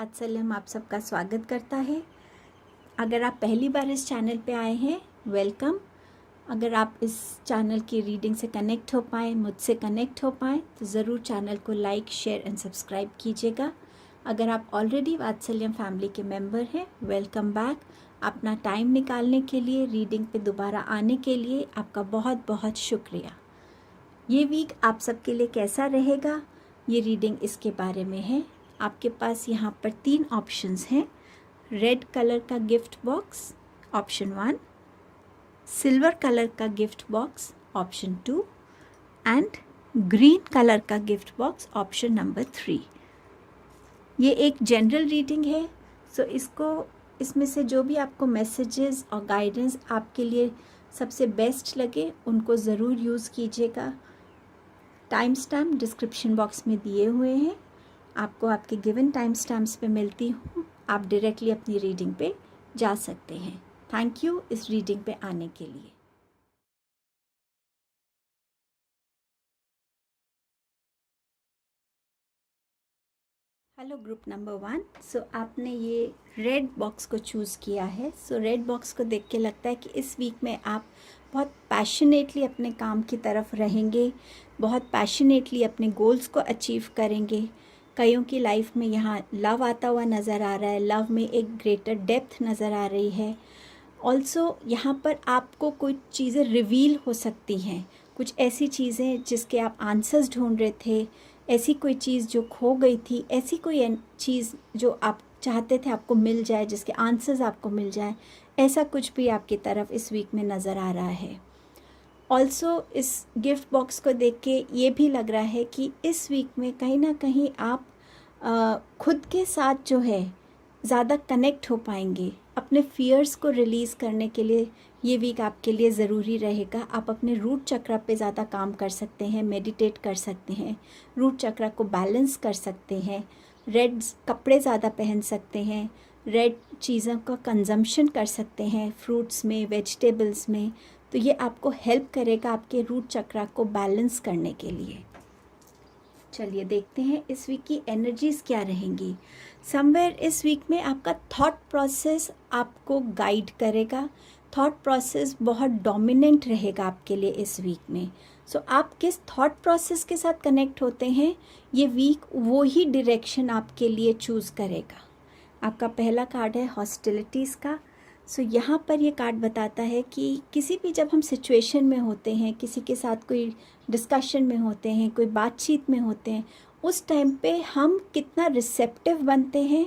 वात्सल्यम आप सबका स्वागत करता है। अगर आप पहली बार इस चैनल पे आए हैं, वेलकम। अगर आप इस चैनल की रीडिंग से कनेक्ट हो पाए, मुझसे कनेक्ट हो पाए, तो ज़रूर चैनल को लाइक, शेयर एंड सब्सक्राइब कीजिएगा। अगर आप ऑलरेडी वात्सल्यम फैमिली के मेंबर हैं, वेलकम बैक। अपना टाइम निकालने के लिए, रीडिंग पे दोबारा आने के लिए आपका बहुत बहुत शुक्रिया। ये वीक आप सबके लिए कैसा रहेगा, ये रीडिंग इसके बारे में है। आपके पास यहाँ पर 3 ऑप्शंस हैं। रेड कलर का gift box option 1, silver colour का gift box option 2 and green colour का गिफ्ट बॉक्स ऑप्शन नंबर 3। ये एक जनरल रीडिंग है, सो इसमें से जो भी आपको मैसेजेस और गाइडेंस आपके लिए सबसे बेस्ट लगे उनको ज़रूर यूज़ कीजिएगा। टाइम स्टैम्प डिस्क्रिप्शन बॉक्स में दिए हुए हैं, आपको आपके गिवन टाइम स्टैम्प्स पे मिलती हूँ। आप डायरेक्टली अपनी रीडिंग पे जा सकते हैं। थैंक यू इस रीडिंग पे आने के लिए। Hello group number 1। सो आपने ये रेड बॉक्स को चूज़ किया है। सो रेड बॉक्स को देख के लगता है कि इस वीक में आप बहुत पैशनेटली अपने काम की तरफ रहेंगे, बहुत पैशनेटली अपने गोल्स को अचीव करेंगे। कईयों की लाइफ में यहाँ लव आता हुआ नज़र आ रहा है, लव में एक ग्रेटर डेप्थ नज़र आ रही है। ऑल्सो यहाँ पर आपको कुछ चीज़ें रिवील हो सकती हैं, कुछ ऐसी चीज़ें जिसके आप आंसर्स ढूंढ रहे थे, ऐसी कोई चीज़ जो खो गई थी, ऐसी कोई चीज़ जो आप चाहते थे आपको मिल जाए, जिसके आंसर्स आपको मिल जाए, ऐसा कुछ भी आपकी तरफ इस वीक में नज़र आ रहा है। ऑल्सो इस गिफ्ट बॉक्स को देख के ये भी लग रहा है कि इस वीक में कहीं ना कहीं आप खुद के साथ जो है ज़्यादा कनेक्ट हो पाएंगे। अपने फियर्स को रिलीज़ करने के लिए ये वीक आपके लिए ज़रूरी रहेगा। आप अपने रूट चक्र पे ज़्यादा काम कर सकते हैं, मेडिटेट कर सकते हैं, रूट चक्र को बैलेंस कर सकते हैं, रेड कपड़े ज़्यादा पहन सकते हैं, रेड चीज़ों का कंजम्पशन कर सकते हैं, फ्रूट्स में, वेजिटेबल्स में। तो ये आपको हेल्प करेगा आपके रूट चक्र को बैलेंस करने के लिए। चलिए देखते हैं इस वीक की एनर्जीज़ क्या रहेंगी। समवेयर इस वीक में आपका थॉट प्रोसेस आपको गाइड करेगा। थॉट प्रोसेस बहुत डोमिनेंट रहेगा आपके लिए इस वीक में। सो आप किस थॉट प्रोसेस के साथ कनेक्ट होते हैं, ये वीक वो ही डायरेक्शन आपके लिए चूज़ करेगा। आपका पहला कार्ड है हॉस्टिलिटीज़ का। सो यहाँ पर ये कार्ड बताता है कि किसी भी जब हम सिचुएशन में होते हैं, किसी के साथ कोई डिस्कशन में होते हैं, कोई बातचीत में होते हैं, उस टाइम पे हम कितना रिसेप्टिव बनते हैं,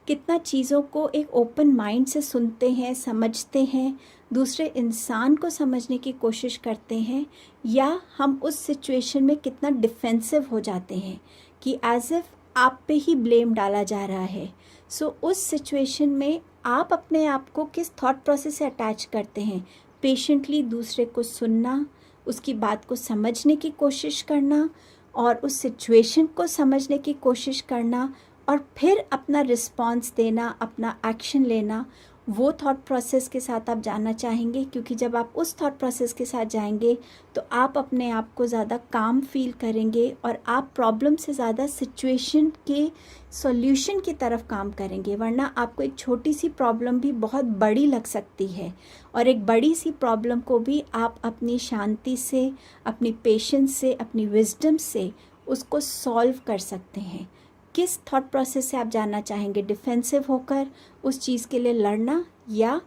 कितना चीज़ों को एक ओपन माइंड से सुनते हैं, समझते हैं, दूसरे इंसान को समझने की कोशिश करते हैं, या हम उस सिचुएशन में कितना डिफेंसिव हो जाते हैं कि एज इफ़ आप पे ही ब्लेम डाला जा रहा है। सो उस सिचुएशन में आप अपने आप को किस थॉट प्रोसेस से अटैच करते हैं। पेशेंटली दूसरे को सुनना, उसकी बात को समझने की कोशिश करना और उस सिचुएशन को समझने की कोशिश करना और फिर अपना रिस्पॉन्स देना, अपना एक्शन लेना, वो थॉट प्रोसेस के साथ आप जाना चाहेंगे। क्योंकि जब आप उस थॉट प्रोसेस के साथ जाएंगे तो आप अपने आप को ज़्यादा काम फील करेंगे और आप प्रॉब्लम से ज़्यादा सिचुएशन के सॉल्यूशन की तरफ काम करेंगे। वरना आपको एक छोटी सी प्रॉब्लम भी बहुत बड़ी लग सकती है और एक बड़ी सी प्रॉब्लम को भी आप अपनी शांति से, अपनी पेशेंस से, अपनी विजडम से उसको सॉल्व कर सकते हैं। किस थॉट प्रोसेस से आप जानना चाहेंगे, डिफेंसिव होकर उस चीज़ के लिए लड़ना या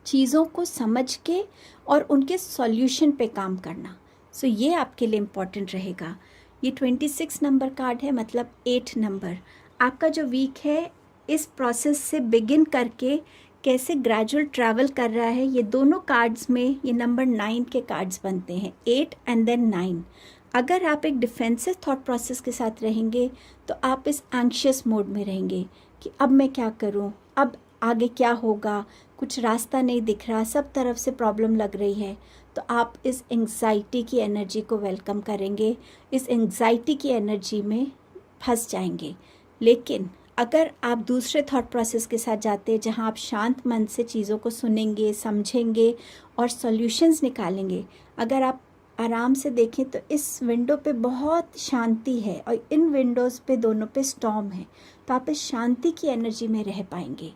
चीज़ों को समझ के और उनके सॉल्यूशन पे काम करना। सो ये आपके लिए इम्पॉर्टेंट रहेगा। ये 26 नंबर कार्ड है, मतलब 8 नंबर। आपका जो वीक है इस प्रोसेस से बिगिन करके कैसे ग्रेजुअल ट्रैवल कर रहा है, ये दोनों कार्ड्स में ये नंबर 9 के कार्ड्स बनते हैं, 8 एंड देन 9। अगर आप एक डिफेंसिव थॉट प्रोसेस के साथ रहेंगे तो आप इस एंग्शियस मोड में रहेंगे कि अब मैं क्या करूं, अब आगे क्या होगा, कुछ रास्ता नहीं दिख रहा, सब तरफ से प्रॉब्लम लग रही है। तो आप इस एंग्जाइटी की एनर्जी को वेलकम करेंगे, इस एंग्जाइटी की एनर्जी में फंस जाएंगे। लेकिन अगर आप दूसरे थॉट प्रोसेस के साथ जाते हैं जहां आप शांत मन से चीज़ों को सुनेंगे, समझेंगे और सॉल्यूशंस निकालेंगे, अगर आप आराम से देखें तो इस विंडो पे बहुत शांति है और इन विंडोज़ पे दोनों पे स्टॉर्म है। तो आप इस शांति की एनर्जी में रह पाएंगे।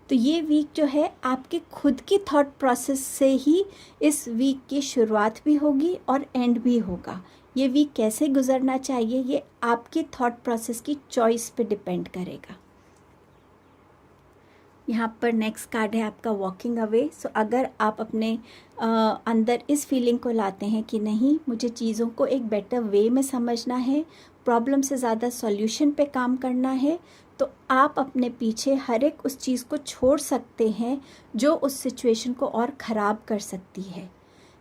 तो ये वीक जो है आपके खुद की थॉट प्रोसेस से ही इस वीक की शुरुआत भी होगी और एंड भी होगा। ये वीक कैसे गुजरना चाहिए ये आपकी थॉट प्रोसेस की चॉइस पे डिपेंड करेगा। यहाँ पर नेक्स्ट कार्ड है आपका वॉकिंग अवे। सो अगर आप अपने अंदर इस फीलिंग को लाते हैं कि नहीं, मुझे चीज़ों को एक बेटर वे में समझना है, प्रॉब्लम से ज़्यादा सॉल्यूशन पे काम करना है, तो आप अपने पीछे हर एक उस चीज़ को छोड़ सकते हैं जो उस सिचुएशन को और ख़राब कर सकती है।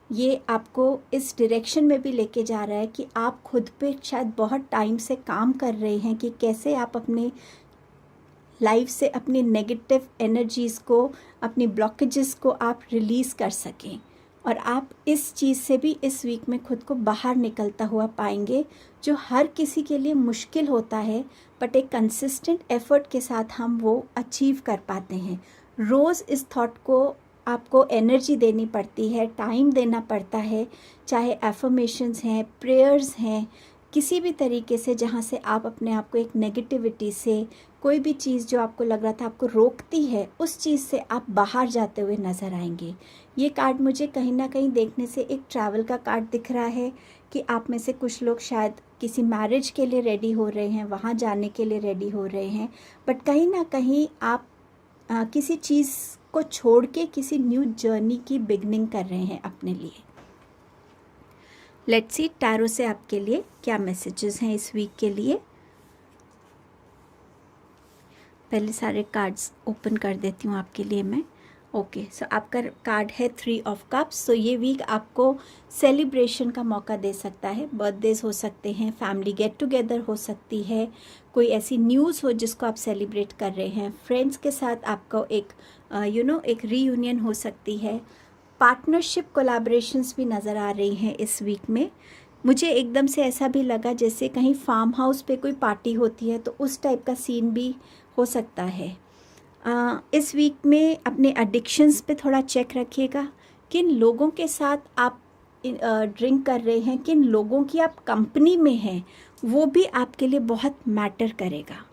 ये आपको इस डायरेक्शन में भी लेके जा रहा है कि आप खुद पे शायद बहुत टाइम से काम कर रहे हैं कि कैसे आप अपने लाइफ से अपनी नेगेटिव एनर्जीज़ को, अपनी ब्लॉकेजेस को आप रिलीज़ कर सकें, और आप इस चीज़ से भी इस वीक में खुद को बाहर निकलता हुआ पाएंगे, जो हर किसी के लिए मुश्किल होता है, बट एक कंसिस्टेंट एफर्ट के साथ हम वो अचीव कर पाते हैं। रोज़ इस थॉट को आपको एनर्जी देनी पड़ती है, टाइम देना पड़ता है, चाहे एफर्मेशंस हैं, प्रेयर्स हैं, किसी भी तरीके से जहाँ से आप अपने आप को एक नेगेटिविटी से, कोई भी चीज़ जो आपको लग रहा था आपको रोकती है, उस चीज़ से आप बाहर जाते हुए नज़र आएंगे। ये कार्ड मुझे कहीं ना कहीं देखने से एक ट्रैवल का कार्ड दिख रहा है कि आप में से कुछ लोग शायद किसी मैरिज के लिए रेडी हो रहे हैं, वहाँ जाने के लिए रेडी हो रहे हैं, बट कहीं ना कहीं आप किसी चीज़ को छोड़ के किसी न्यू जर्नी की बिगनिंग कर रहे हैं अपने लिए। लेट्स सी टैरो से आपके लिए क्या मैसेजेस हैं इस वीक के लिए। पहले सारे कार्ड्स ओपन कर देती हूँ आपके लिए मैं। ओके, सो आपका कार्ड है 3 ऑफ कप्स। सो ये वीक आपको सेलिब्रेशन का मौका दे सकता है। बर्थडेज हो सकते हैं, फैमिली गेट टुगेदर हो सकती है, कोई ऐसी न्यूज़ हो जिसको आप सेलिब्रेट कर रहे हैं, फ्रेंड्स के साथ आपको एक एक रीयूनियन हो सकती है, पार्टनरशिप कोलैबोरेशंस भी नज़र आ रही हैं इस वीक में। मुझे एकदम से ऐसा भी लगा जैसे कहीं फार्म हाउस पे कोई पार्टी होती है, तो उस टाइप का सीन भी हो सकता है। इस वीक में अपने एडिक्शंस पे थोड़ा चेक रखिएगा, किन लोगों के साथ आप ड्रिंक कर रहे हैं, किन लोगों की आप कंपनी में हैं, वो भी आपके लिए बहुत मैटर करेगा।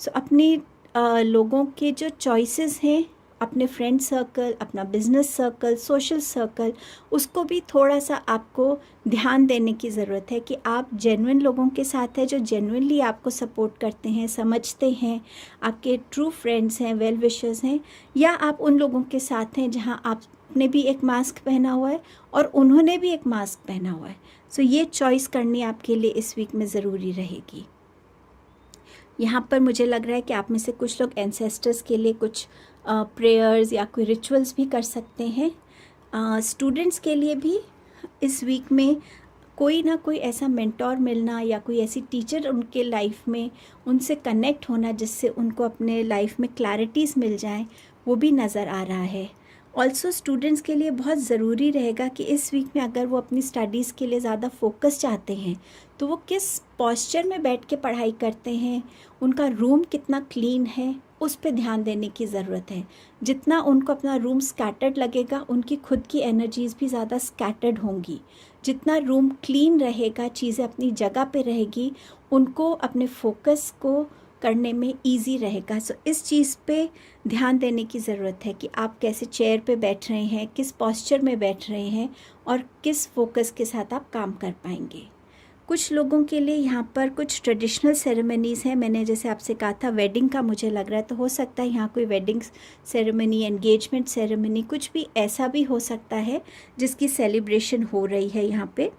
सो अपनी लोगों के जो चॉइसेस हैं, अपने फ्रेंड सर्कल, अपना बिजनेस सर्कल, सोशल सर्कल, उसको भी थोड़ा सा आपको ध्यान देने की ज़रूरत है कि आप जेन्युइन लोगों के साथ हैं जो जेन्युइनली आपको सपोर्ट करते हैं, समझते हैं, आपके ट्रू फ्रेंड्स हैं, वेल विशर्स हैं, या आप उन लोगों के साथ हैं जहां आपने भी एक मास्क पहना हुआ है और उन्होंने भी एक मास्क पहना हुआ है। सो ये चॉइस करनी आपके लिए इस वीक में ज़रूरी रहेगी। यहाँ पर मुझे लग रहा है कि आप में से कुछ लोग एंसेस्टर्स के लिए कुछ प्रेयर्स या कोई रिचुअल्स भी कर सकते हैं। स्टूडेंट्स के लिए भी इस वीक में कोई ना कोई ऐसा मेंटोर मिलना या कोई ऐसी टीचर उनके लाइफ में, उनसे कनेक्ट होना जिससे उनको अपने लाइफ में क्लैरिटीज़ मिल जाएं, वो भी नज़र आ रहा है। ऑल्सो स्टूडेंट्स के लिए बहुत ज़रूरी रहेगा कि इस वीक में अगर वो अपनी स्टडीज़ के लिए ज़्यादा फोकस चाहते हैं, तो वो किस पोस्चर में बैठ के पढ़ाई करते हैं, उनका रूम कितना क्लीन है, उस पे ध्यान देने की ज़रूरत है। जितना उनको अपना रूम स्कैटर्ड लगेगा, उनकी खुद की एनर्जीज़ भी ज़्यादा स्कैटर्ड होंगी। जितना रूम क्लीन रहेगा, चीज़ें अपनी जगह पे रहेगी, उनको अपने फोकस को करने में इजी रहेगा। सो इस चीज़ पे ध्यान देने की ज़रूरत है कि आप कैसे चेयर पे बैठ रहे हैं, किस पोस्चर में बैठ रहे हैं और किस फोकस के साथ आप काम कर पाएंगे। कुछ लोगों के लिए यहाँ पर कुछ ट्रेडिशनल सेरेमनीज़ हैं। मैंने जैसे आपसे कहा था वेडिंग का मुझे लग रहा है, तो हो सकता है यहाँ कोई वेडिंग सेरेमनी, एंगेजमेंट सेरेमनी, कुछ भी ऐसा भी हो सकता है जिसकी सेलिब्रेशन हो रही है यहाँ पे।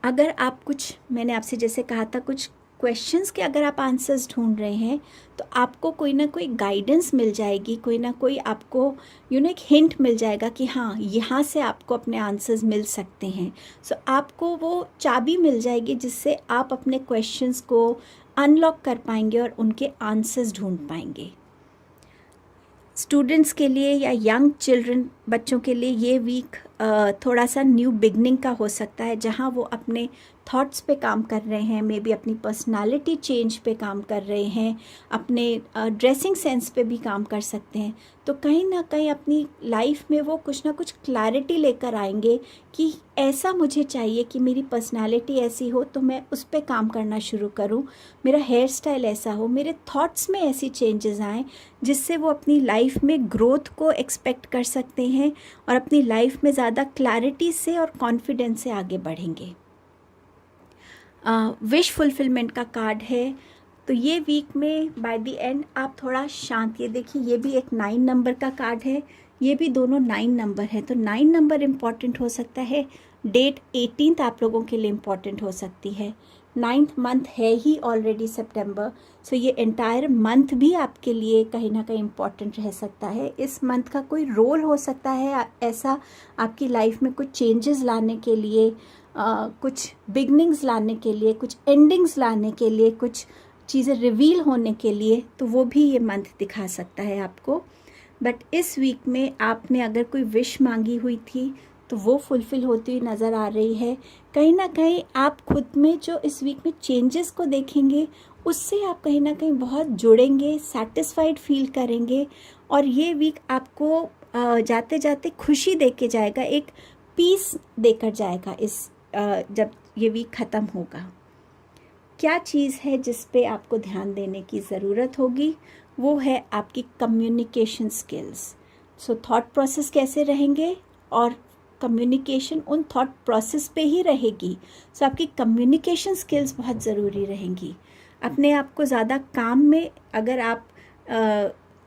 अगर आप कुछ, मैंने आपसे जैसे कहा था, कुछ क्वेश्चंस के अगर आप आंसर्स ढूंढ रहे हैं, तो आपको कोई ना कोई गाइडेंस मिल जाएगी, कोई ना कोई आपको एक हिंट मिल जाएगा कि हाँ, यहाँ से आपको अपने आंसर्स मिल सकते हैं। सो आपको वो चाबी मिल जाएगी जिससे आप अपने क्वेश्चंस को अनलॉक कर पाएंगे और उनके आंसर्स ढूंढ पाएंगे। स्टूडेंट्स के लिए या यंग चिल्ड्रन, बच्चों के लिए ये वीक थोड़ा सा न्यू बिगनिंग का हो सकता है, जहाँ वो अपने थॉट्स पे काम कर रहे हैं, मे बी अपनी पर्सनालिटी चेंज पे काम कर रहे हैं, अपने ड्रेसिंग सेंस पे भी काम कर सकते हैं। तो कहीं ना कहीं अपनी लाइफ में वो कुछ ना कुछ क्लैरिटी लेकर आएंगे कि ऐसा मुझे चाहिए कि मेरी पर्सनालिटी ऐसी हो तो मैं उस पे काम करना शुरू करूं, मेरा हेयर स्टाइल ऐसा हो, मेरे थॉट्स में ऐसी चेंजेस आएँ जिससे वो अपनी लाइफ में ग्रोथ को एक्सपेक्ट कर सकते हैं और अपनी लाइफ में ज़्यादा क्लैरिटी से और कॉन्फिडेंस से आगे बढ़ेंगे। विश फुलफिलमेंट का कार्ड है। तो ये वीक में बाय द एंड आप थोड़ा शांत, ये देखिए ये भी एक 9 नंबर का कार्ड है, ये भी दोनों 9 नंबर है। तो 9 नंबर इम्पॉर्टेंट हो सकता है, डेट 18 आप लोगों के लिए इम्पॉर्टेंट हो सकती है। 9th मंथ है ही ऑलरेडी सितंबर, सो ये एंटायर मंथ भी आपके लिए कहीं ना कहीं इम्पॉर्टेंट रह सकता है। इस मंथ का कोई रोल हो सकता है ऐसा आपकी लाइफ में कुछ चेंजेस लाने के लिए, कुछ बिगनिंग्स लाने के लिए, कुछ एंडिंग्स लाने के लिए, कुछ चीज़ें रिवील होने के लिए, तो वो भी ये मंथ दिखा सकता है आपको। बट इस वीक में आपने अगर कोई विश मांगी हुई थी तो वो फुलफ़िल होती हुई नज़र आ रही है। कहीं ना कहीं आप खुद में जो इस वीक में चेंजेस को देखेंगे उससे आप कहीं ना कहीं बहुत जुड़ेंगे, सेटिस्फाइड फील करेंगे और ये वीक आपको जाते जाते खुशी दे के जाएगा, एक पीस देकर जाएगा इस जब ये वीक ख़त्म होगा। क्या चीज़ है जिस पे आपको ध्यान देने की ज़रूरत होगी, वो है आपकी communication skills. So thought process कैसे रहेंगे और कम्युनिकेशन उन थॉट प्रोसेस पे ही रहेगी। सो आपकी कम्युनिकेशन स्किल्स बहुत ज़रूरी रहेंगी। अपने आप को ज़्यादा काम में, अगर आप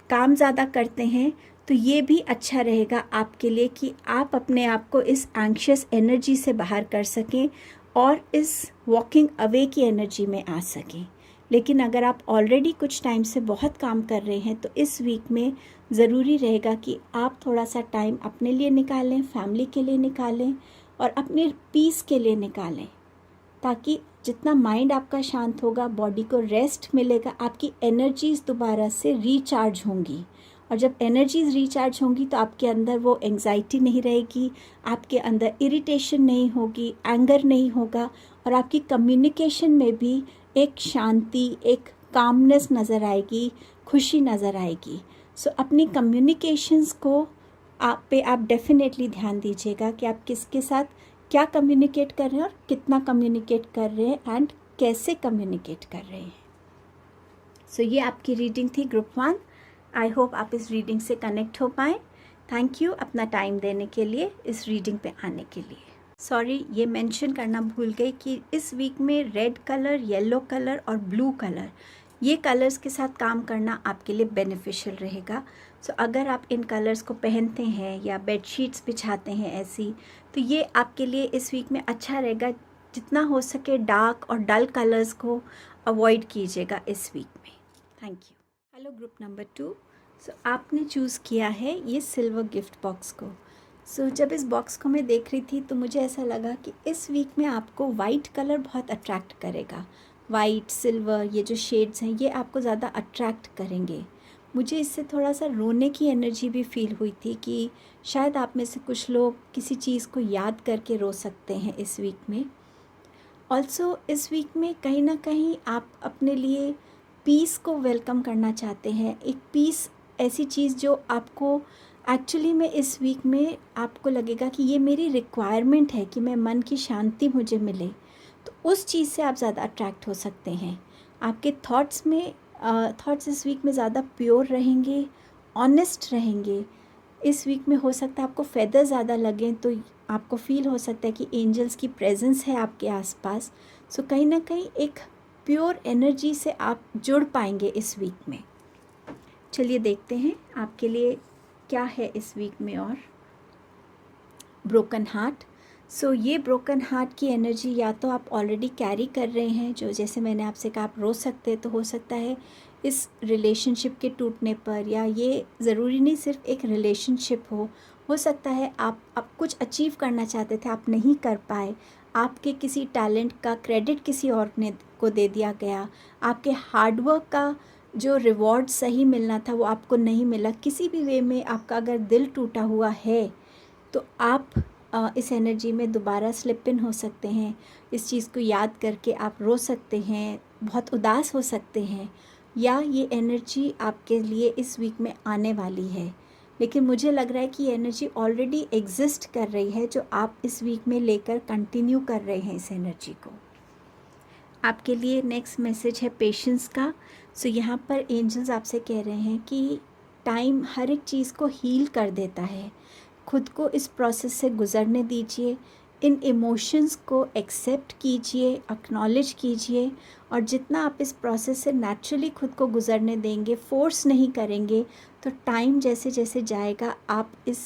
काम ज़्यादा करते हैं तो ये भी अच्छा रहेगा आपके लिए कि आप अपने आप को इस एंग्शियस एनर्जी से बाहर कर सकें और इस वॉकिंग अवे की एनर्जी में आ सकें। लेकिन अगर आप ऑलरेडी कुछ टाइम से बहुत काम कर रहे हैं तो इस वीक में ज़रूरी रहेगा कि आप थोड़ा सा टाइम अपने लिए निकालें, फैमिली के लिए निकालें और अपने पीस के लिए निकालें, ताकि जितना माइंड आपका शांत होगा, बॉडी को रेस्ट मिलेगा, आपकी एनर्जीज़ दोबारा से रिचार्ज होंगी। और जब एनर्जीज़ रिचार्ज होंगी तो आपके अंदर वो एंग्जाइटी नहीं रहेगी, आपके अंदर इरिटेशन नहीं होगी, एंगर नहीं होगा और आपकी कम्युनिकेशन में भी एक शांति, एक कामनेस नज़र आएगी, खुशी नज़र आएगी। सो अपनी कम्युनिकेशंस को आप डेफिनेटली ध्यान दीजिएगा कि आप किसके साथ क्या कम्युनिकेट कर रहे हैं और कितना कम्युनिकेट कर रहे हैं एंड कैसे कम्युनिकेट कर रहे हैं। सो ये आपकी रीडिंग थी ग्रुप 1। आई होप आप इस रीडिंग से कनेक्ट हो पाएँ। थैंक यू अपना टाइम देने के लिए, इस रीडिंग पे आने के लिए। सॉरी, ये मेंशन करना भूल गई कि इस वीक में रेड कलर, येलो कलर और ब्लू कलर, ये कलर्स के साथ काम करना आपके लिए बेनिफिशियल रहेगा। सो अगर आप इन कलर्स को पहनते हैं या बेडशीट्स बिछाते हैं ऐसी, तो ये आपके लिए इस वीक में अच्छा रहेगा। जितना हो सके डार्क और डल कलर्स को अवॉइड कीजिएगा इस वीक में। Thank you. Hello group number 2। सो आपने चूज़ किया है ये सिल्वर गिफ्ट बॉक्स को। सो जब इस बॉक्स को मैं देख रही थी तो मुझे ऐसा लगा कि इस वीक में आपको वाइट कलर बहुत अट्रैक्ट करेगा। वाइट, सिल्वर, ये जो शेड्स हैं ये आपको ज़्यादा अट्रैक्ट करेंगे। मुझे इससे थोड़ा सा रोने की एनर्जी भी फील हुई थी कि शायद आप में से कुछ लोग किसी चीज़ को याद करके रो सकते हैं इस वीक में। ऑल्सो इस वीक में कहीं ना कहीं आप अपने लिए पीस को वेलकम करना चाहते हैं। एक पीस ऐसी चीज़ जो आपको एक्चुअली में इस वीक में आपको लगेगा कि ये मेरी रिक्वायरमेंट है कि मैं मन की शांति मुझे मिले, तो उस चीज़ से आप ज़्यादा अट्रैक्ट हो सकते हैं। आपके थॉट्स इस वीक में ज़्यादा प्योर रहेंगे, ऑनेस्ट रहेंगे। इस वीक में हो सकता है आपको फेदर ज़्यादा लगें, तो आपको फील हो सकता है कि एंजल्स की प्रेजेंस है आपके आसपास। सो कहीं ना कहीं एक प्योर एनर्जी से आप जुड़ पाएंगे इस वीक में। चलिए देखते हैं आपके लिए क्या है इस वीक में। और ब्रोकन हार्ट। सो ये ब्रोकन हार्ट की एनर्जी या तो आप ऑलरेडी कैरी कर रहे हैं, जो जैसे मैंने आपसे कहा आप रो सकते हैं, तो हो सकता है इस रिलेशनशिप के टूटने पर, या ये ज़रूरी नहीं सिर्फ एक रिलेशनशिप हो सकता है आप कुछ अचीव करना चाहते थे, आप नहीं कर पाए, आपके किसी टैलेंट का क्रेडिट किसी और ने को दे दिया गया, आपके हार्डवर्क का जो रिवॉर्ड सही मिलना था वो आपको नहीं मिला। किसी भी वे में आपका अगर दिल टूटा हुआ है तो आप इस एनर्जी में दोबारा स्लिप इन हो सकते हैं। इस चीज़ को याद करके आप रो सकते हैं, बहुत उदास हो सकते हैं, या ये एनर्जी आपके लिए इस वीक में आने वाली है। लेकिन मुझे लग रहा है कि ये एनर्जी ऑलरेडी एग्जिस्ट कर रही है, जो आप इस वीक में लेकर कंटिन्यू कर रहे हैं इस एनर्जी को। आपके लिए नेक्स्ट मैसेज है पेशेंस का। सो यहाँ पर एंजल्स आपसे कह रहे हैं कि टाइम हर एक चीज़ को हील कर देता है। खुद को इस प्रोसेस से गुज़रने दीजिए, इन इमोशंस को एक्सेप्ट कीजिए, एक्नॉलेज कीजिए, और जितना आप इस प्रोसेस से नेचुरली खुद को गुज़रने देंगे, फोर्स नहीं करेंगे, तो टाइम जैसे जैसे जाएगा आप इस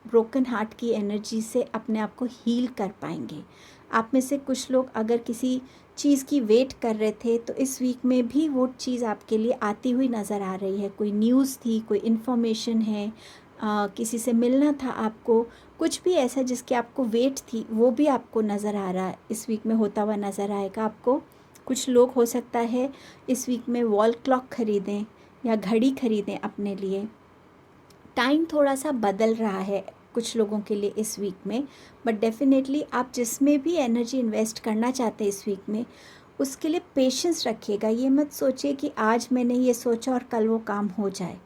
ब्रोकन हार्ट की एनर्जी से अपने आप को हील कर पाएंगे। आप में से कुछ लोग अगर किसी चीज़ की वेट कर रहे थे, तो इस वीक में भी वो चीज़ आपके लिए आती हुई नज़र आ रही है। कोई न्यूज़ थी, कोई इन्फॉर्मेशन है, किसी से मिलना था आपको, कुछ भी ऐसा जिसकी आपको वेट थी, वो भी आपको नज़र आ रहा है, इस वीक में होता हुआ नज़र आएगा आपको। कुछ लोग हो सकता है इस वीक में वॉल क्लॉक ख़रीदें या घड़ी ख़रीदें अपने लिए। टाइम थोड़ा सा बदल रहा है कुछ लोगों के लिए इस वीक में, बट डेफिनेटली आप जिसमें भी एनर्जी इन्वेस्ट करना चाहते हैं इस वीक में, उसके लिए पेशेंस रखिएगा। ये मत सोचिए कि आज मैंने ये सोचा और कल वो काम हो जाए,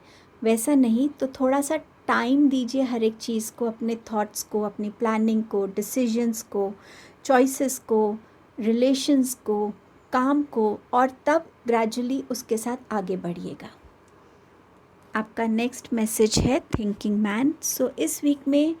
वैसा नहीं। तो थोड़ा सा टाइम दीजिए हर एक चीज़ को, अपने थॉट्स को, अपनी प्लानिंग को, डिसीजंस को, चॉइसेस को, रिलेशंस को, काम को, और तब ग्रेजुअली उसके साथ आगे बढ़िएगा। आपका नेक्स्ट मैसेज है थिंकिंग मैन। सो इस वीक में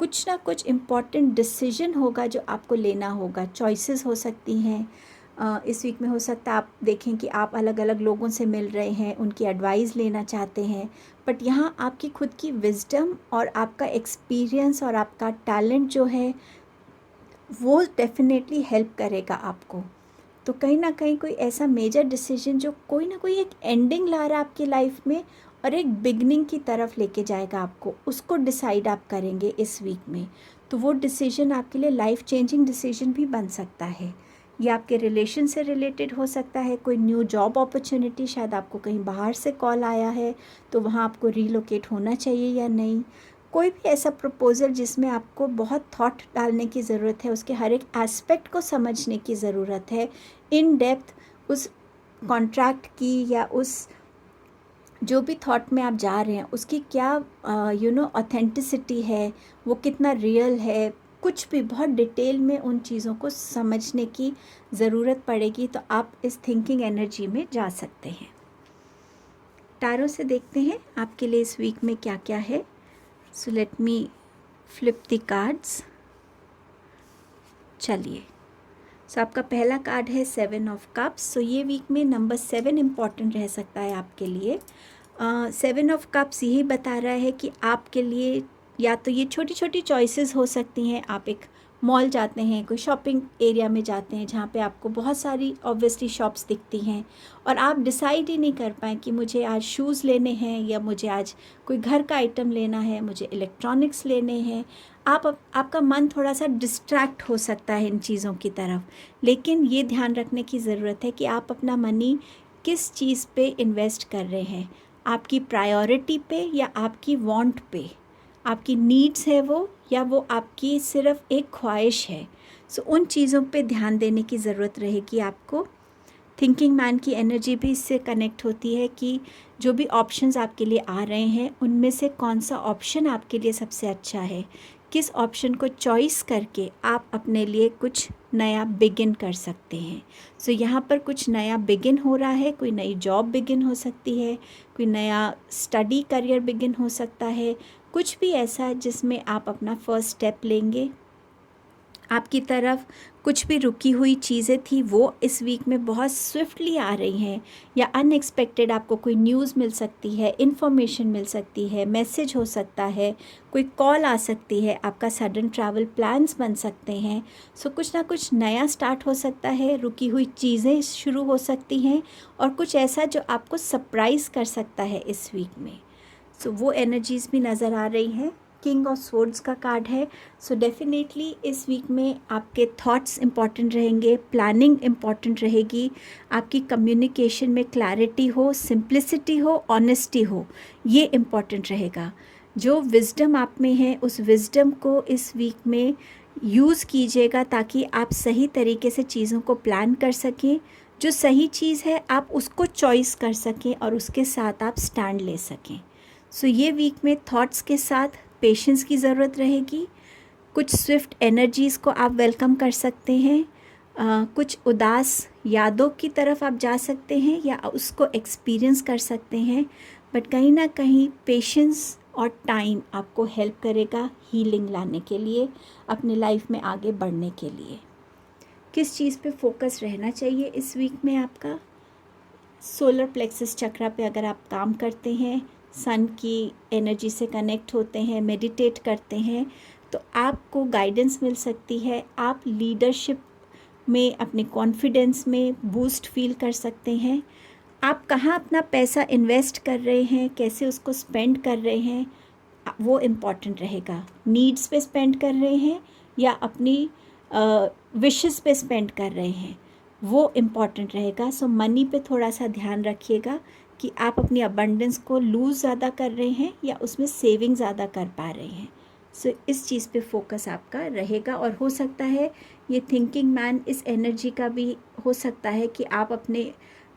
कुछ ना कुछ इम्पॉर्टेंट डिसीजन होगा जो आपको लेना होगा। चॉइसेस हो सकती हैं इस वीक में। हो सकता है आप देखें कि आप अलग अलग लोगों से मिल रहे हैं, उनकी एडवाइस लेना चाहते हैं, बट यहाँ आपकी खुद की विजडम और आपका एक्सपीरियंस और आपका टैलेंट जो है वो डेफिनेटली हेल्प करेगा आपको। तो कहीं ना कहीं कोई ऐसा मेजर डिसीजन जो कोई ना कोई एक एंडिंग ला रहा है आपकी लाइफ में और एक बिगनिंग की तरफ लेके जाएगा आपको, उसको डिसाइड आप करेंगे इस वीक में। तो वो डिसीजन आपके लिए लाइफ चेंजिंग डिसीजन भी बन सकता है। ये आपके रिलेशन से रिलेटेड हो सकता है, कोई न्यू जॉब अपॉर्चुनिटी, शायद आपको कहीं बाहर से कॉल आया है तो वहाँ आपको रीलोकेट होना चाहिए या नहीं। कोई भी ऐसा प्रपोज़ल जिसमें आपको बहुत थॉट डालने की ज़रूरत है, उसके हर एक एस्पेक्ट को समझने की ज़रूरत है इन डेप्थ, उस कॉन्ट्रैक्ट की या उस जो भी थॉट में आप जा रहे हैं उसकी क्या ऑथेंटिसिटी है, वो कितना रियल है, कुछ भी बहुत डिटेल में उन चीज़ों को समझने की ज़रूरत पड़ेगी। तो आप इस थिंकिंग एनर्जी में जा सकते हैं। टैरो से देखते हैं आपके लिए इस वीक में क्या क्या है। So let me flip the cards. चलिए, सो आपका पहला कार्ड है 7 ऑफ कप्स। सो ये वीक में नंबर 7 इम्पॉर्टेंट रह सकता है आपके लिए। 7 ऑफ कप्स यही बता रहा है कि आपके लिए या तो ये छोटी छोटी चॉइसेस हो सकती हैं। आप एक मॉल जाते हैं, कोई शॉपिंग एरिया में जाते हैं जहाँ पे आपको बहुत सारी ऑब्वियसली शॉप्स दिखती हैं और आप डिसाइड ही नहीं कर पाएँ कि मुझे आज शूज़ लेने हैं या मुझे आज कोई घर का आइटम लेना है, मुझे इलेक्ट्रॉनिक्स लेने हैं। आपका मन थोड़ा सा डिस्ट्रैक्ट हो सकता है इन चीज़ों की तरफ, लेकिन ये ध्यान रखने की ज़रूरत है कि आप अपना मनी किस चीज़ पे इन्वेस्ट कर रहे हैं, आपकी प्रायोरिटी पे या आपकी वांट पे, आपकी नीड्स है वो या वो आपकी सिर्फ एक ख्वाहिश है। सो उन चीज़ों पे ध्यान देने की ज़रूरत रहेगी आपको। थिंकिंग मैन की एनर्जी भी इससे कनेक्ट होती है कि जो भी ऑप्शंस आपके लिए आ रहे हैं उनमें से कौन सा ऑप्शन आपके लिए सबसे अच्छा है, किस ऑप्शन को चॉइस करके आप अपने लिए कुछ नया बिगिन कर सकते हैं। सो यहाँ पर कुछ नया बिगिन हो रहा है, कोई नई जॉब बिगिन हो सकती है, कोई नया स्टडी करियर बिगिन हो सकता है, कुछ भी ऐसा जिसमें आप अपना फर्स्ट स्टेप लेंगे। आपकी तरफ कुछ भी रुकी हुई चीज़ें थी वो इस वीक में बहुत स्विफ्टली आ रही हैं, या अनएक्सपेक्टेड आपको कोई न्यूज़ मिल सकती है, इन्फॉर्मेशन मिल सकती है, मैसेज हो सकता है, कोई कॉल आ सकती है, आपका सडन ट्रैवल प्लान्स बन सकते हैं। सो कुछ ना कुछ नया स्टार्ट हो सकता है, रुकी हुई चीज़ें शुरू हो सकती हैं और कुछ ऐसा जो आपको सरप्राइज़ कर सकता है इस वीक में। सो वो एनर्जीज़ भी नज़र आ रही हैं। किंग ऑफ स्वॉर्ड्स का कार्ड है। सो डेफिनेटली इस वीक में आपके थॉट्स इम्पॉर्टेंट रहेंगे, प्लानिंग इम्पॉर्टेंट रहेगी, आपकी कम्युनिकेशन में क्लैरिटी हो, सिंप्लिसिटी हो, ऑनेस्टी हो, ये इम्पॉर्टेंट रहेगा। जो विज़डम आप में है उस विज़डम को इस वीक में यूज़ कीजिएगा ताकि आप सही तरीके से चीज़ों को प्लान कर सकें। जो सही चीज़ है आप उसको चॉइस कर सकें और उसके साथ आप स्टैंड ले सकें। सो ये वीक में थॉट्स के साथ पेशेंस की ज़रूरत रहेगी। कुछ स्विफ्ट एनर्जीज़ को आप वेलकम कर सकते हैं। कुछ उदास यादों की तरफ आप जा सकते हैं या उसको एक्सपीरियंस कर सकते हैं, बट कहीं ना कहीं पेशेंस और टाइम आपको हेल्प करेगा हीलिंग लाने के लिए, अपने लाइफ में आगे बढ़ने के लिए। किस चीज़ पे फोकस रहना चाहिए इस वीक में आपका? सोलर प्लेक्सस चक्रा पे अगर आप काम करते हैं, सन की एनर्जी से कनेक्ट होते हैं, मेडिटेट करते हैं, तो आपको गाइडेंस मिल सकती है। आप लीडरशिप में, अपने कॉन्फिडेंस में बूस्ट फील कर सकते हैं। आप कहाँ अपना पैसा इन्वेस्ट कर रहे हैं, कैसे उसको स्पेंड कर रहे हैं, वो इम्पॉर्टेंट रहेगा। नीड्स पे स्पेंड कर रहे हैं या अपनी विशेस पे स्पेंड कर रहे हैं, वो इम्पॉर्टेंट रहेगा। सो मनी पे थोड़ा सा ध्यान रखिएगा कि आप अपनी अबंडेंस को लूज़ ज़्यादा कर रहे हैं या उसमें सेविंग ज़्यादा कर पा रहे हैं। सो इस चीज़ पे फोकस आपका रहेगा। और हो सकता है ये थिंकिंग मैन इस एनर्जी का भी हो सकता है कि आप अपने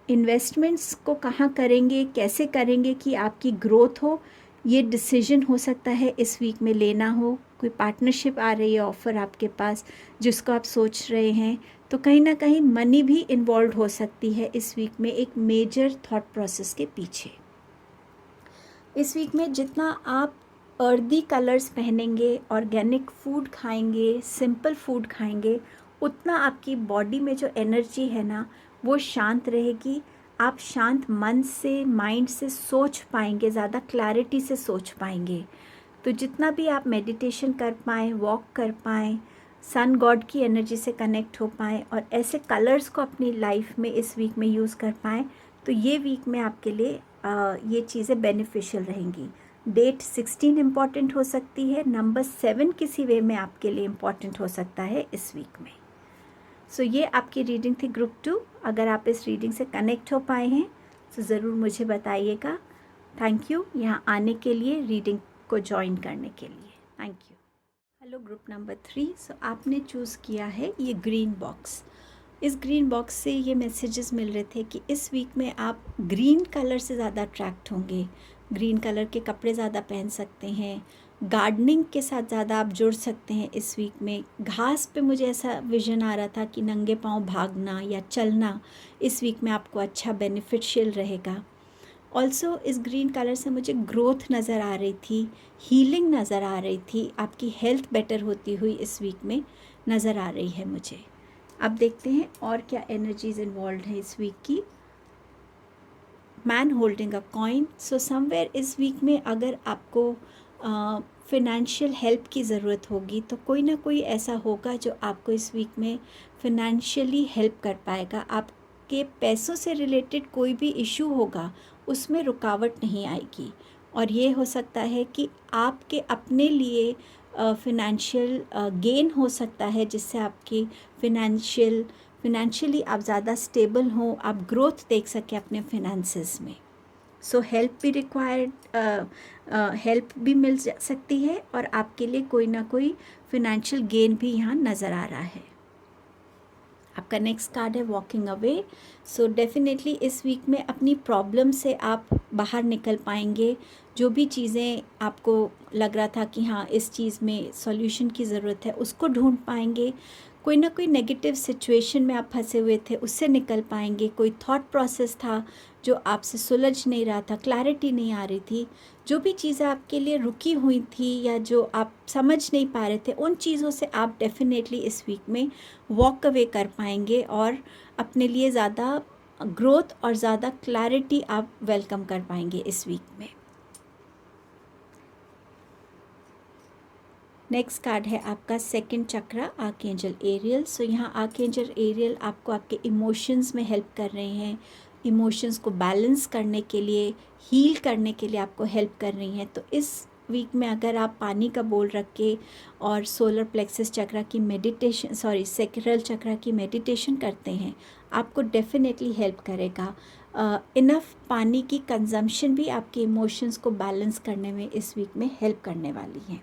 इन्वेस्टमेंट्स को कहाँ करेंगे, कैसे करेंगे कि आपकी ग्रोथ हो, ये डिसीजन हो सकता है इस वीक में लेना हो। कोई पार्टनरशिप आ रही है, ऑफ़र आपके पास जिसको आप सोच रहे हैं, तो कहीं ना कहीं मनी भी इन्वॉल्व हो सकती है इस वीक में एक मेजर थॉट प्रोसेस के पीछे। इस वीक में जितना आप अर्दी कलर्स पहनेंगे, ऑर्गेनिक फूड खाएंगे, सिंपल फूड खाएंगे, उतना आपकी बॉडी में जो एनर्जी है ना वो शांत रहेगी। आप शांत मन से, माइंड से सोच पाएंगे, ज़्यादा क्लैरिटी से सोच पाएंगे। तो जितना भी आप मेडिटेशन कर पाएँ, वॉक कर पाएँ, सन गॉड की एनर्जी से कनेक्ट हो पाएँ और ऐसे कलर्स को अपनी लाइफ में इस वीक में यूज़ कर पाएँ, तो ये वीक में आपके लिए ये चीज़ें बेनिफिशियल रहेंगी। डेट 16 इम्पॉर्टेंट हो सकती है, नंबर 7 किसी वे में आपके लिए इम्पॉर्टेंट हो सकता है इस वीक में। सो ये आपकी रीडिंग थी ग्रुप 2। अगर आप इस रीडिंग से कनेक्ट हो पाए हैं तो ज़रूर मुझे बताइएगा। थैंक यू यहाँ आने के लिए, रीडिंग को ज्वाइन करने के लिए। Thank you. Hello group number 3। सो आपने चूज़ किया है ये ग्रीन बॉक्स। इस ग्रीन बॉक्स से ये मैसेजेस मिल रहे थे कि इस वीक में आप ग्रीन कलर से ज़्यादा अट्रैक्ट होंगे। ग्रीन कलर के कपड़े ज़्यादा पहन सकते हैं, गार्डनिंग के साथ ज़्यादा आप जुड़ सकते हैं इस वीक में। घास पे मुझे ऐसा विज़न आ रहा था कि नंगे पाँव भागना या चलना इस वीक में आपको अच्छा बेनिफिशियल रहेगा। ऑल्सो इस ग्रीन कलर से मुझे ग्रोथ नज़र आ रही थी, हीलिंग नज़र आ रही थी, आपकी हेल्थ बेटर होती हुई इस वीक में नज़र आ रही है मुझे। अब देखते हैं और क्या एनर्जीज इन्वॉल्व है इस वीक की। Man holding a coin. So somewhere इस वीक में अगर आपको फिनेंशियल हेल्प की ज़रूरत होगी तो कोई ना कोई ऐसा होगा जो आपको इस वीक में फिनेंशियली हेल्प कर पाएगा। आपके पैसों से रिलेटेड कोई भी इशू होगा उसमें रुकावट नहीं आएगी। और ये हो सकता है कि आपके अपने लिए फिनेंशियल गेन हो सकता है जिससे आपकी फिनेंशियली आप ज़्यादा स्टेबल हों, आप ग्रोथ देख सकें अपने फिनेंसेस में। सो हेल्प भी हेल्प भी मिल सकती है और आपके लिए कोई ना कोई फिनेंशियल गेन भी यहाँ नज़र आ रहा है। आपका नेक्स्ट कार्ड है वॉकिंग अवे। सो डेफिनेटली इस वीक में अपनी प्रॉब्लम से आप बाहर निकल पाएंगे। जो भी चीज़ें आपको लग रहा था कि हाँ इस चीज़ में सॉल्यूशन की ज़रूरत है, उसको ढूंढ पाएंगे। कोई ना कोई नेगेटिव सिचुएशन में आप फंसे हुए थे, उससे निकल पाएंगे। कोई थॉट प्रोसेस था जो आपसे सुलझ नहीं रहा था, क्लैरिटी नहीं आ रही थी, जो भी चीज़ें आपके लिए रुकी हुई थी या जो आप समझ नहीं पा रहे थे, उन चीज़ों से आप डेफिनेटली इस वीक में वॉक अवे कर पाएंगे और अपने लिए ज़्यादा ग्रोथ और ज़्यादा क्लैरिटी आप वेलकम कर पाएंगे इस वीक में। नेक्स्ट कार्ड है आपका सेकंड चक्रा, आर्कएंजल एरियल। सो यहाँ आर्कएंजल एरियल आपको आपके इमोशंस में हेल्प कर रहे हैं, इमोशंस को बैलेंस करने के लिए, हील करने के लिए आपको हेल्प कर रही हैं। तो इस वीक में अगर आप पानी का बोल रख के और सोलर प्लेक्सस चक्रा की सैक्रल चक्रा की मेडिटेशन करते हैं, आपको डेफिनेटली हेल्प करेगा। इनफ पानी की कंजम्पशन भी आपके इमोशंस को बैलेंस करने में इस वीक में हेल्प करने वाली है।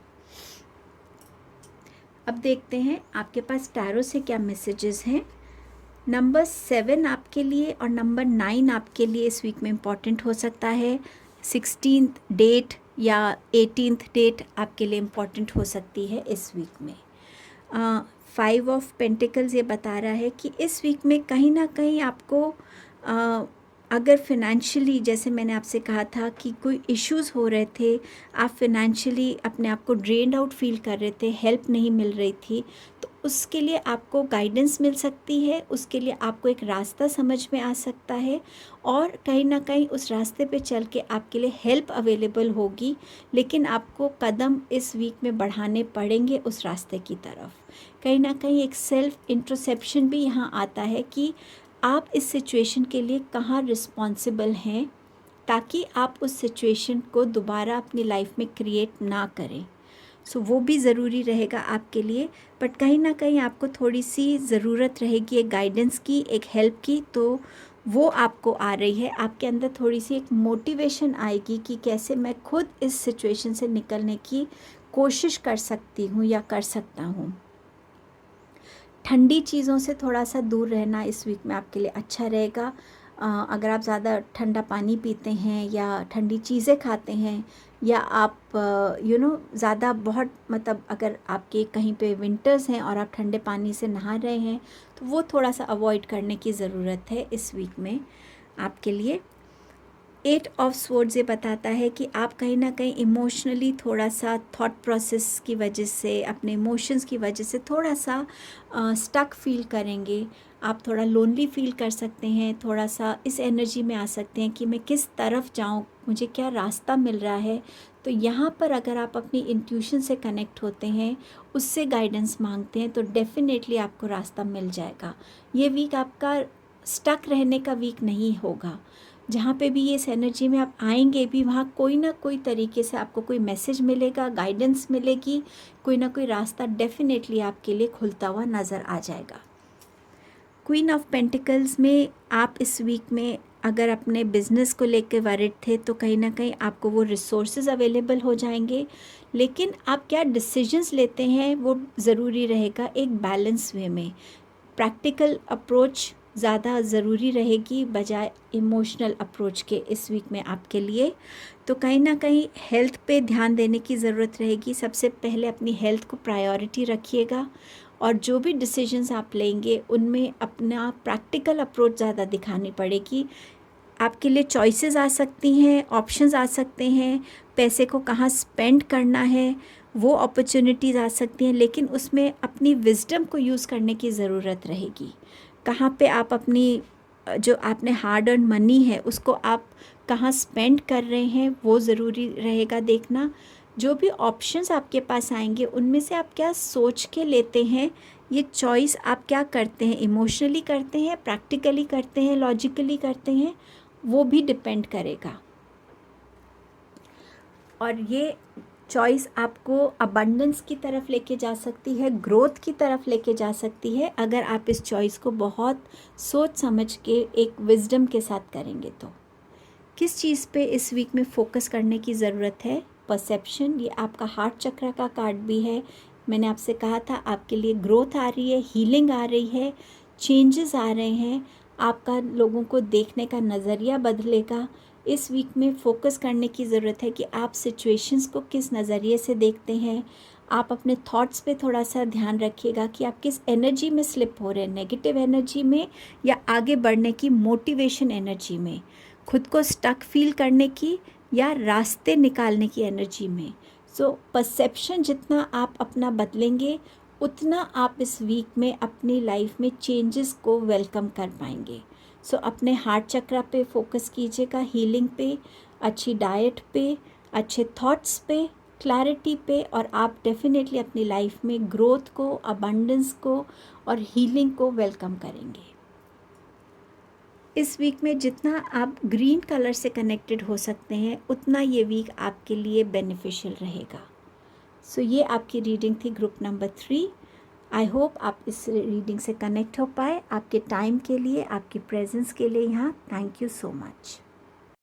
अब देखते हैं आपके पास टैरो से क्या मैसेजेस हैं। नंबर 7 आपके लिए और नंबर 9 आपके लिए इस वीक में इम्पॉर्टेंट हो सकता है। 16th डेट या 18th डेट आपके लिए इम्पॉर्टेंट हो सकती है इस वीक में। 5 ऑफ पेंटिकल्स ये बता रहा है कि इस वीक में कहीं ना कहीं आपको अगर फिनेंशियली, जैसे मैंने आपसे कहा था कि कोई इश्यूज़ हो रहे थे, आप फिनेंशियली अपने आप को ड्रेन्ड आउट फील कर रहे थे, हेल्प नहीं मिल रही थी, तो उसके लिए आपको गाइडेंस मिल सकती है, उसके लिए आपको एक रास्ता समझ में आ सकता है और कहीं ना कहीं उस रास्ते पे चल के आपके लिए हेल्प अवेलेबल होगी। लेकिन आपको कदम इस वीक में बढ़ाने पड़ेंगे उस रास्ते की तरफ। कहीं ना कहीं एक सेल्फ इंट्रोस्पेक्शन भी यहाँ आता है कि आप इस सिचुएशन के लिए कहाँ रिस्पॉन्सिबल हैं, ताकि आप उस सिचुएशन को दोबारा अपनी लाइफ में क्रिएट ना करें। सो वो भी ज़रूरी रहेगा आपके लिए। बट कहीं ना कहीं आपको थोड़ी सी ज़रूरत रहेगी एक गाइडेंस की, एक हेल्प की, तो वो आपको आ रही है। आपके अंदर थोड़ी सी एक मोटिवेशन आएगी कि कैसे मैं खुद इस सिचुएशन से निकलने की कोशिश कर सकती हूँ या कर सकता हूँ। ठंडी चीज़ों से थोड़ा सा दूर रहना इस वीक में आपके लिए अच्छा रहेगा। अगर आप ज़्यादा ठंडा पानी पीते हैं या ठंडी चीज़ें खाते हैं या आप ज़्यादा बहुत मतलब अगर आपके कहीं पे विंटर्स हैं और आप ठंडे पानी से नहा रहे हैं, तो वो थोड़ा सा अवॉइड करने की ज़रूरत है इस वीक में आपके लिए। 8 ऑफ स्वॉर्ड्स ये बताता है कि आप कहीं ना कहीं इमोशनली थोड़ा सा थॉट प्रोसेस की वजह से, अपने इमोशंस की वजह से थोड़ा सा स्टक फील करेंगे। आप थोड़ा लोनली फील कर सकते हैं, थोड़ा सा इस एनर्जी में आ सकते हैं कि मैं किस तरफ जाऊं, मुझे क्या रास्ता मिल रहा है। तो यहाँ पर अगर आप अपनी इंट्यूशन से कनेक्ट होते हैं, उससे गाइडेंस मांगते हैं, तो डेफिनेटली आपको रास्ता मिल जाएगा। ये वीक आपका स्टक रहने का वीक नहीं होगा। जहाँ पे भी इस एनर्जी में आप आएंगे भी, वहाँ कोई ना कोई तरीके से आपको कोई मैसेज मिलेगा, गाइडेंस मिलेगी, कोई ना कोई रास्ता डेफिनेटली आपके लिए खुलता हुआ नज़र आ जाएगा। क्वीन ऑफ पेंटिकल्स में आप इस वीक में अगर अपने बिजनेस को लेकर वरिड थे, तो कहीं ना कहीं आपको वो रिसोर्सेज अवेलेबल हो जाएंगे। लेकिन आप क्या डिसीजंस लेते हैं वो ज़रूरी रहेगा, एक बैलेंस वे में। प्रैक्टिकल अप्रोच ज़्यादा ज़रूरी रहेगी बजाय इमोशनल अप्रोच के इस वीक में आपके लिए। तो कहीं ना कहीं हेल्थ पे ध्यान देने की ज़रूरत रहेगी। सबसे पहले अपनी हेल्थ को प्रायोरिटी रखिएगा और जो भी डिसीजंस आप लेंगे उनमें अपना प्रैक्टिकल अप्रोच ज़्यादा दिखानी पड़ेगी। आपके लिए चॉइसेस आ सकती हैं, ऑप्शंस आ सकते हैं, पैसे को कहाँ स्पेंड करना है वो अपॉर्चुनिटीज़ आ सकती हैं, लेकिन उसमें अपनी विजडम को यूज़ करने की ज़रूरत रहेगी। कहाँ पे आप अपनी जो आपने हार्ड अर्न मनी है उसको आप कहाँ स्पेंड कर रहे हैं वो ज़रूरी रहेगा देखना। जो भी ऑप्शंस आपके पास आएंगे उनमें से आप क्या सोच के लेते हैं, ये चॉइस आप क्या करते हैं, इमोशनली करते हैं, प्रैक्टिकली करते हैं, लॉजिकली करते हैं, वो भी डिपेंड करेगा। और ये चॉइस आपको अबंडेंस की तरफ लेके जा सकती है, ग्रोथ की तरफ लेके जा सकती है, अगर आप इस चॉइस को बहुत सोच समझ के एक विजडम के साथ करेंगे। तो किस चीज़ पे इस वीक में फोकस करने की ज़रूरत है? परसेप्शन, ये आपका हार्ट चक्र का कार्ड भी है। मैंने आपसे कहा था आपके लिए ग्रोथ आ रही है, हीलिंग आ रही है, चेंजेस आ रहे हैं, आपका लोगों को देखने का नज़रिया बदलेगा। इस वीक में फ़ोकस करने की ज़रूरत है कि आप सिचुएशंस को किस नज़रिए से देखते हैं। आप अपने थॉट्स पे थोड़ा सा ध्यान रखिएगा कि आप किस एनर्जी में स्लिप हो रहे हैं, नेगेटिव एनर्जी में या आगे बढ़ने की मोटिवेशन एनर्जी में, खुद को स्टक फील करने की या रास्ते निकालने की एनर्जी में। सो परसेप्शन जितना आप अपना बदलेंगे, उतना आप इस वीक में अपनी लाइफ में चेंजेस को वेलकम कर पाएंगे। सो अपने हार्ट चक्र पे फोकस कीजिएगा, हीलिंग पे, अच्छी डाइट पे, अच्छे थॉट्स पे, क्लैरिटी पे, और आप डेफिनेटली अपनी लाइफ में ग्रोथ को, अबंडेंस को और हीलिंग को वेलकम करेंगे। इस वीक में जितना आप ग्रीन कलर से कनेक्टेड हो सकते हैं, उतना ये वीक आपके लिए बेनिफिशियल रहेगा। सो ये आपकी रीडिंग थी ग्रुप नंबर 3। आई होप आप इस रीडिंग से कनेक्ट हो पाए। आपके टाइम के लिए, आपकी प्रेजेंस के लिए यहाँ थैंक यू सो मच।